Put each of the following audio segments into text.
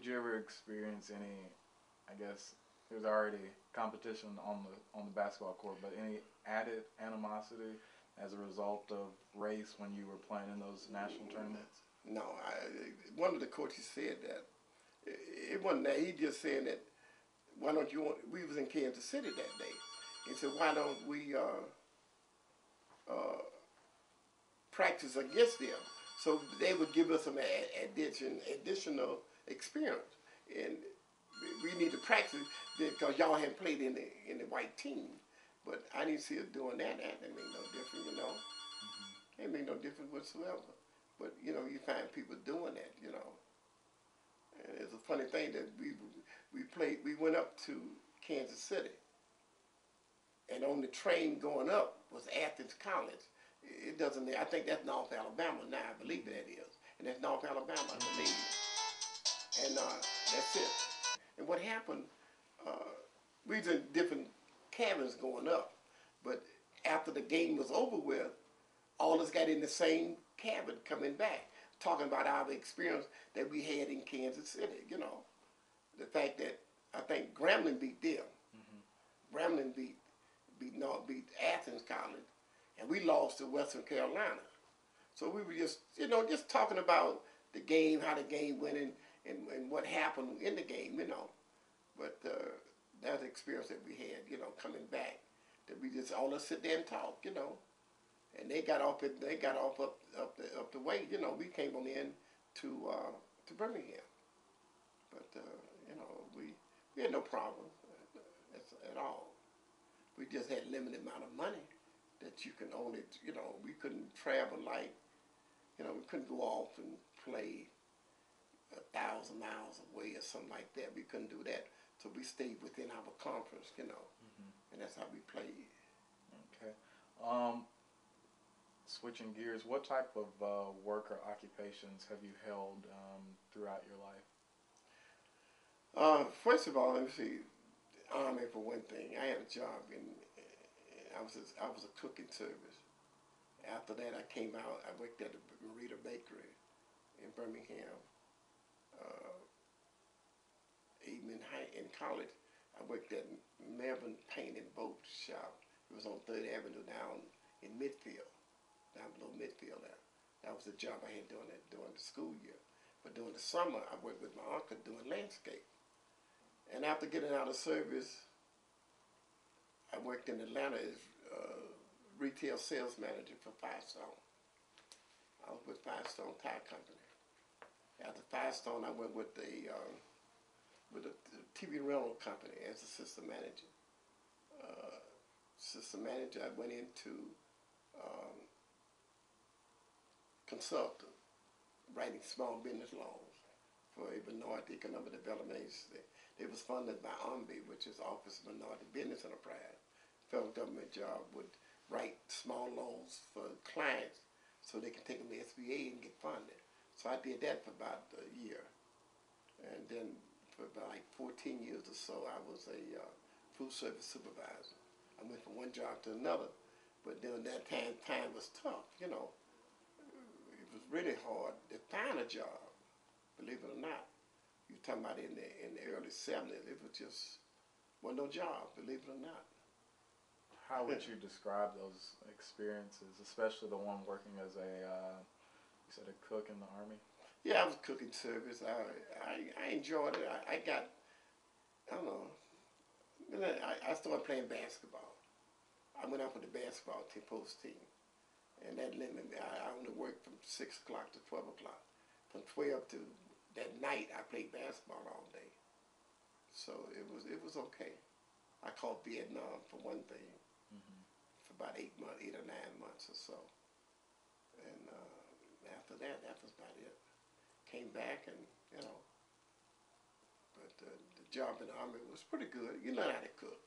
Did you ever experience any, I guess, there's already competition on the basketball court, but any added animosity as a result of race when you were playing in those national tournaments? No, one of the coaches said that. It wasn't that. He just said that, why don't you want, we was in Kansas City that day. He said, why don't we practice against them? So they would give us some additional experience. And we need to practice because y'all hadn't played in the white team. But I didn't see us doing that. That didn't make no difference, you know. It didn't make no difference whatsoever. But, you know, you find people doing that, you know. And it's a funny thing that we went up to Kansas City. And on the train going up was Athens College. It doesn't, I think that's North Alabama now, I believe that is. And that's North Alabama, I believe. And that's it. And what happened, we was in different cabins going up. But after the game was over with, all of us got in the same cabin coming back, talking about our experience that we had in Kansas City, you know. The fact that I think Grambling beat them. Grambling beat Athens College, and we lost to Western Carolina. So we were just, you know, just talking about the game, how the game went, and what happened in the game, you know. But that's the experience that we had, you know, coming back. That we just all us sit there and talk, you know. And they got off up the way, you know. We came on in to Birmingham, but you know, we had no problem at all. We just had a limited amount of money that you can only, you know, we couldn't travel like, you know, we couldn't go off and play 1,000 miles away or something like that. We couldn't do that, so we stayed within our conference, you know, and that's how we played. Okay. Switching gears, what type of work or occupations have you held throughout your life? First of all, let me see. Army for one thing. I had a job I was a cook in service. After that, I came out. I worked at the Marita Bakery in Birmingham. Even in college, I worked at Melbourne Paint and Boat Shop. It was on 3rd Avenue down in Midfield. Down below Midfield there. That was the job I had during the school year. But during the summer, I worked with my uncle doing landscape. And after getting out of service, I worked in Atlanta as retail sales manager for Firestone. I was with Firestone Tire Company. After Firestone, I went with the TV rental company as assistant manager. I went into consultant, writing small business loans for a minority economic development agency. It was funded by OMB, which is Office of Minority Business Enterprise. Federal government job would write small loans for clients so they can take them to SBA and get funded. So I did that for about a year. And then for about like 14 years or so, I was a food service supervisor. I went from one job to another, but during that time was tough, you know. It was really hard to find a job, believe it or not. You're talking about in the early 70s, it was just, wasn't no job, believe it or not. How would you describe those experiences, especially the one working as a, you said a cook in the Army? Yeah, I was cooking service. I enjoyed it. I don't know, I started playing basketball. I went out with the basketball team, post team. And that limited me. I only worked from 6 o'clock to 12 o'clock. From 12 to that night, I played basketball all day. So it was okay. I caught Vietnam for one thing, for about 8 or 9 months or so. And after that was about it. Came back and, you know, but the job in the Army was pretty good. You learn how to cook,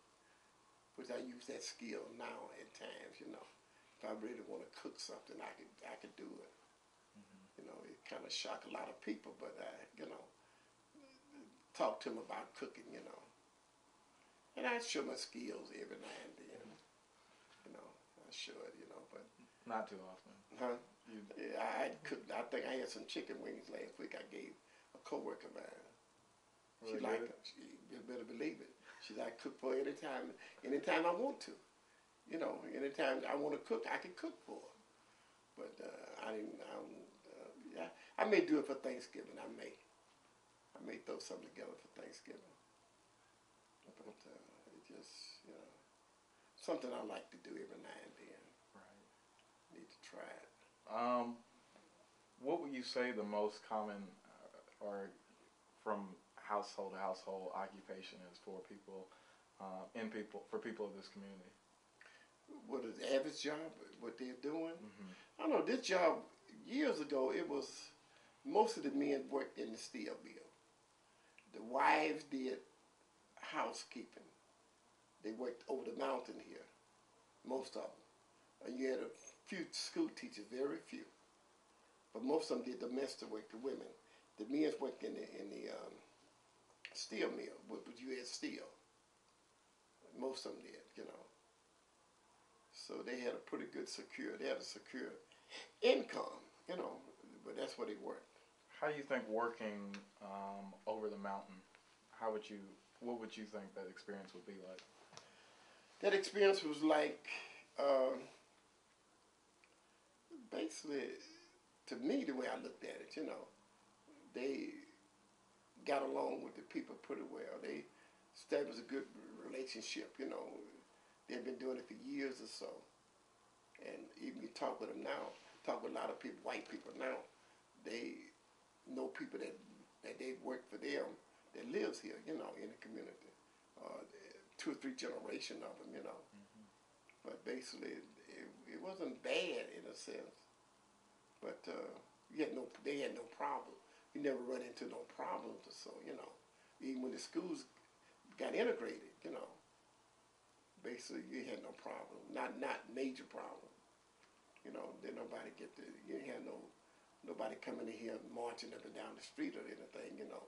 which I use that skill now at times, you know. If I really want to cook something, I could do it. You know, it kind of shocked a lot of people, but you know, talk to them about cooking, you know. And I show my skills every now and then. You know, I should, you know, but not too often. Huh? Yeah, I cooked. I think I had some chicken wings last week. I gave a coworker of mine. She Really like good? you better believe it. She like cook for her anytime I want to. You know, anytime I want to cook, I can cook for her. But I didn't. Yeah, I may do it for Thanksgiving. I may throw something together for Thanksgiving. But it just, you know, something I like to do every now and then. Right. Need to try it. What would you say the most common or from household to household occupation is for people, for people of this community? What is the average job? What they're doing? Mm-hmm. I don't know. This job years ago, it was most of the men worked in the steel mill. The wives did housekeeping. They worked over the mountain here, most of them. And you had a few school teachers, very few. But most of them did domestic work, the women. The men worked in the steel mill, with U.S. Steel. Most of them did, you know. So they had a pretty good they had a secure income, you know, but that's where they worked. How do you think working over the mountain? What would you think that experience would be like? That experience was like, basically, to me, the way I looked at it, you know, they got along with the people pretty well. They established a good relationship, you know. They've been doing it for years or so. And even you talk with them now, talk with a lot of people, white people now, they know people that they've worked for them that lives here, you know, in the community. 2 or 3 generations of them, you know. Mm-hmm. But basically, it wasn't bad in a sense. But they had no problem. You never run into no problems or so, you know. Even when the schools got integrated, you know. Basically, you had no problem. Not major problem. You know, then you had nobody coming in here marching up and down the street or anything, you know.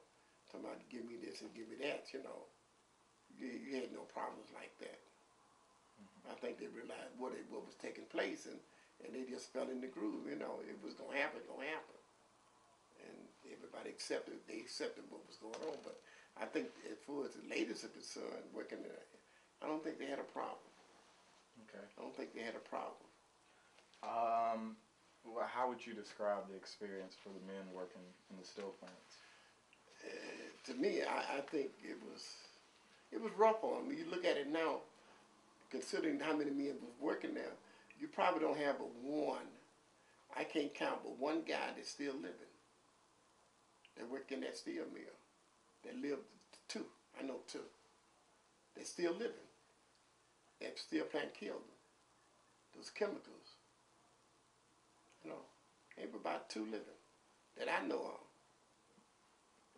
Talking about give me this and give me that, you know. You had no problems like that. Mm-hmm. I think they realized what was taking place and they just fell in the groove, you know. It was going to happen. And everybody accepted what was going on. But I think as far as the ladies are concerned, working there, I don't think they had a problem. Okay. I don't think they had a problem. Well, how would you describe the experience for the men working in the steel plants? To me, I think it was rough on them. You look at it now, considering how many men was working there, you probably don't have but one. I can't count, but one guy that's still living. That worked in that steel mill. That lived 2. I know 2. They're still living. That steel plant killed them. Those chemicals. You know, ain't but about 2 living that I know of.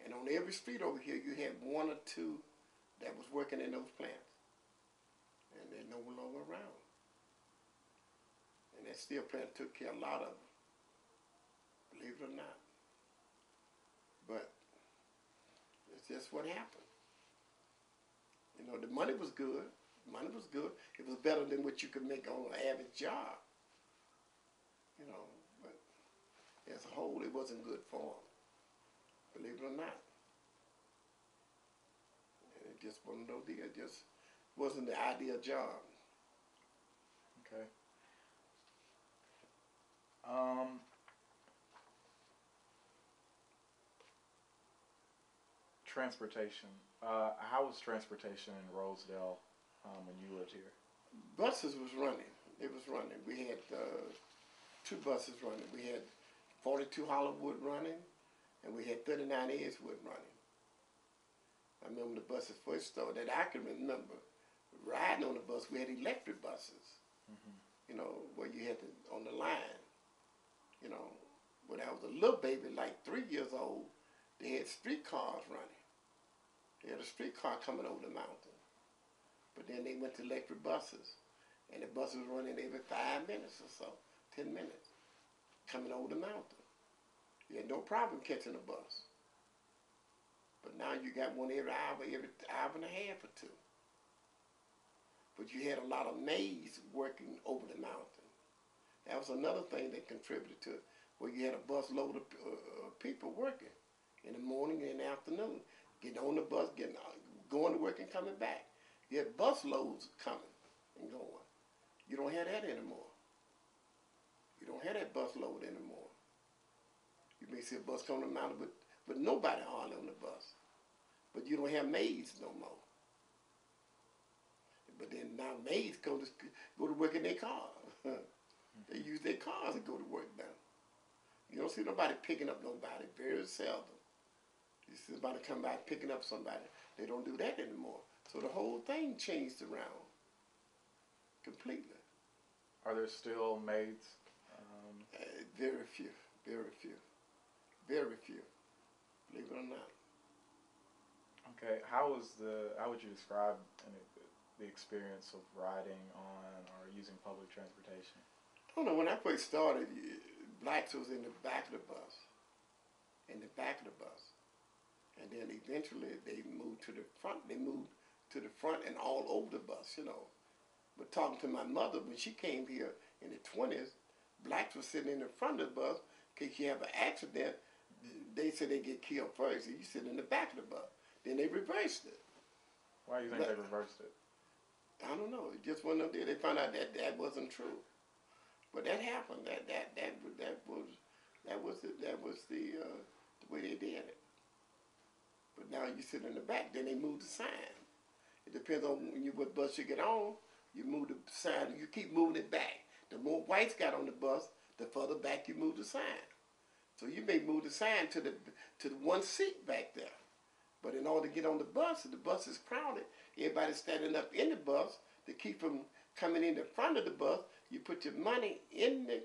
And on every street over here, you had 1 or 2 that was working in those plants. And they're no longer around. And that steel plant took care of a lot of them. Believe it or not. But it's just what happened. You know, the money was good. It was better than what you could make on an average job. You know, but as a whole, it wasn't good for them. Believe it or not. And it just wasn't no deal. It just wasn't the ideal job. Okay. Transportation. How was transportation in Rosedale when you lived here? Buses was running. It was running. We had 2 buses running. We had 42 Homewood running, and we had 39 Edgewood running. I remember the buses first started. That I can remember riding on the bus. We had electric buses. Mm-hmm. You know, where you had to on the line. You know, when I was a little baby, like 3 years old, they had streetcars running. They had a streetcar coming over the mountain. But then they went to electric buses. And the buses were running every 5 minutes or so, 10 minutes, coming over the mountain. You had no problem catching a bus. But now you got one every hour and a half or 2. But you had a lot of maids working over the mountain. That was another thing that contributed to it, where you had a bus load of people working in the morning and in the afternoon. getting on the bus, going to work and coming back. You had bus loads coming and going. You don't have that anymore. You don't have that bus load anymore. You may see a bus coming out, but nobody hardly on the bus. But you don't have maids no more. But then now maids go to work in their car. They use their cars to go to work now. You don't see nobody picking up nobody, very seldom. You see somebody come by picking up somebody. They don't do that anymore. So the whole thing changed around completely. Are there still maids? Very few, very few, very few. Believe it or not. Okay, how would you describe the experience of riding on or using public transportation? I don't know, when I first started, blacks was in the back of the bus. In the back of the bus. And then eventually they moved to the front. They moved to the front and all over the bus, you know. But talking to my mother, when she came here in the 20s, blacks were sitting in the front of the bus. In case you have an accident, they said they get killed first. So you sit in the back of the bus. Then they reversed it. Why do you think they reversed it? I don't know. It just went up there. They found out that wasn't true. But that happened. That was the way they did it. But now you sit in the back. Then they moved the sign. It depends on what bus you get on. You move the sign. You keep moving it back. The more whites got on the bus, the further back you move the sign. So you may move the sign to the one seat back there. But in order to get on the bus, if the bus is crowded, everybody's standing up in the bus to keep from coming in the front of the bus. You put your money in the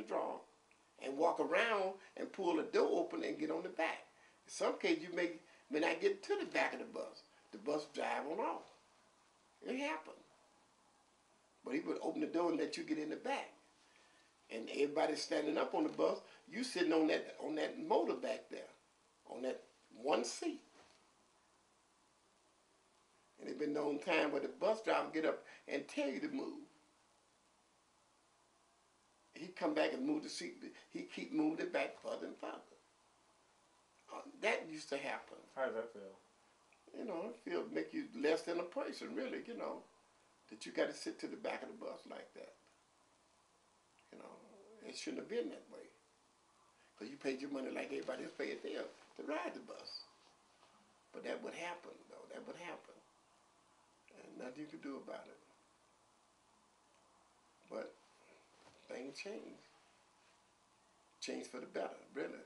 drawer and walk around and pull the door open and get on the back. In some cases, you may not get to the back of the bus drive on off. It happened. But he would open the door and let you get in the back. And everybody's standing up on the bus. You sitting on that motor back there, on that one seat. And it's been known time where the bus driver get up and tell you to move. He come back and move the seat. He keep moving it back further and further. That used to happen. How does that feel? You know, it make you less than a person, really, you know, that you got to sit to the back of the bus like that. You know, it shouldn't have been that way. Because you paid your money like everybody else paid theirs to ride the bus. But that would happen, though. That would happen. And nothing you could do about it. But things change. Change for the better, really.